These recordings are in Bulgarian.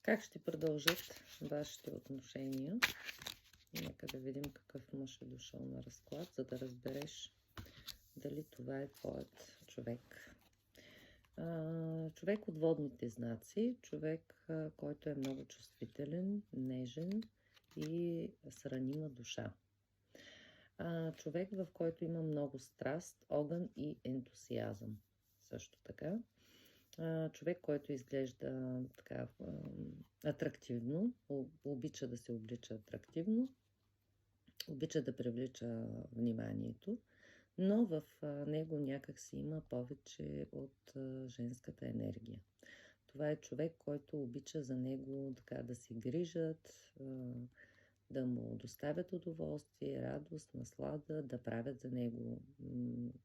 Как ще продължат вашите отношения? Нека да видим какъв мъж е дошъл на разклад, за да разбереш дали това е твоят човек. Човек от водните знаци, човек, който е много чувствителен, нежен и с ранима душа. Човек, в който има много страст, огън и ентусиазъм. Също така. Човек, който изглежда така атрактивно, обича да се облича атрактивно, обича да привлича вниманието, но в него някак си има повече от женската енергия. Това е човек, който обича за него така да се грижат, да му доставят удоволствие, радост, наслада, да правят за него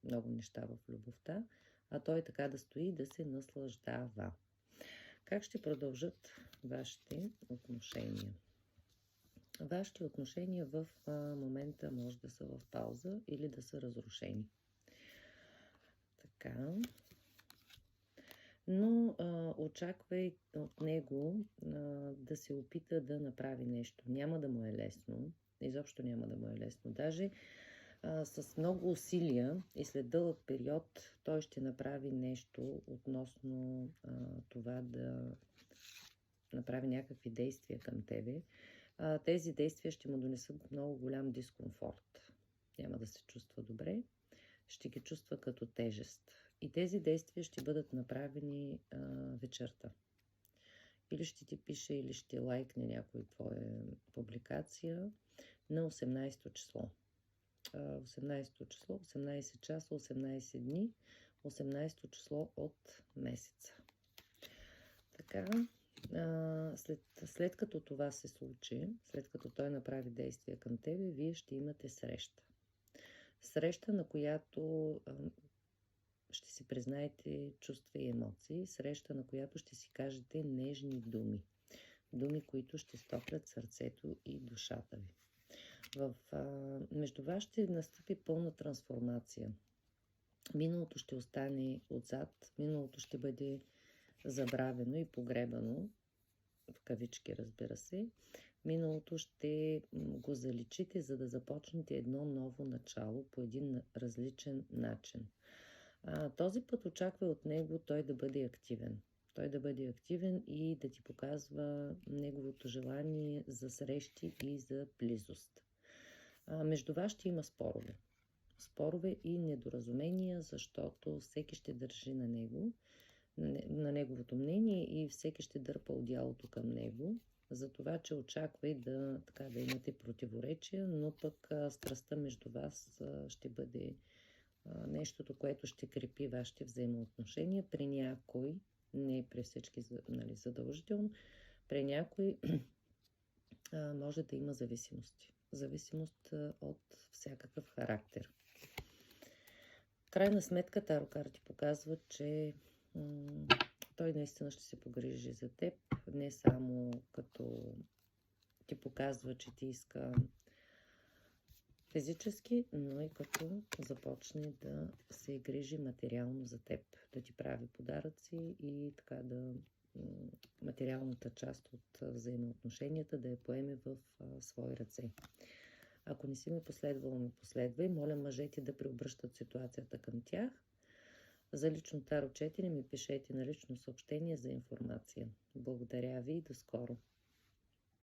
много неща в любовта, а той така да стои и да се наслаждава. Как ще продължат вашите отношения? Вашите отношения в момента може да са в пауза или да са разрушени. Така. Но очаквай от него да се опита да направи нещо. Няма да му е лесно. Изобщо няма да му е лесно. Даже с много усилия и след дълъг период той ще направи нещо относно това да направи някакви действия към тебе. Тези действия ще му донесат много голям дискомфорт. Няма да се чувства добре. Ще ги чувства като тежест. И тези действия ще бъдат направени вечерта. Или ще ти пише, или ще лайкне някой твоя публикация на 18-то число. 18-то число, 18 часа, 18 дни, 18-то число от месеца. Така, след като това се случи, след като той направи действия към тебе, вие ще имате среща. Среща, на която ще си признаете чувства и емоции. Среща, на която ще си кажете нежни думи. Думи, които ще стоплят сърцето и душата ви. Между вас ще настъпи пълна трансформация. Миналото ще остане отзад. Миналото ще бъде забравено и погребано. В кавички, разбира се. Миналото ще го заличите, за да започнете едно ново начало по един различен начин. Този път очаква от него той да бъде активен. Той да бъде активен и да ти показва неговото желание за срещи и за близост. Между вас ще има спорове. Спорове и недоразумения, защото всеки ще държи на него, на неговото мнение и всеки ще дърпа одялото към него. За това, че очаквай да имате противоречия, но пък страстта между вас ще бъде нещото, което ще крепи вашите взаимоотношения. При някой, не при всички задължително, при някой може да има зависимости. Зависимост от всякакъв характер. В крайна сметка таро карти показват, че той наистина ще се погрижи за теб, не само като ти показва, че ти иска физически, но и като започне да се грижи материално за теб, да ти прави подаръци и така да материалната част от взаимоотношенията да я поеме в свои ръце. Ако не си ме последвал, ме последвай. Моля мъжете да преобръщат ситуацията към тях. За лично таро 4 ми пишете на лично съобщение за информация. Благодаря ви и до скоро!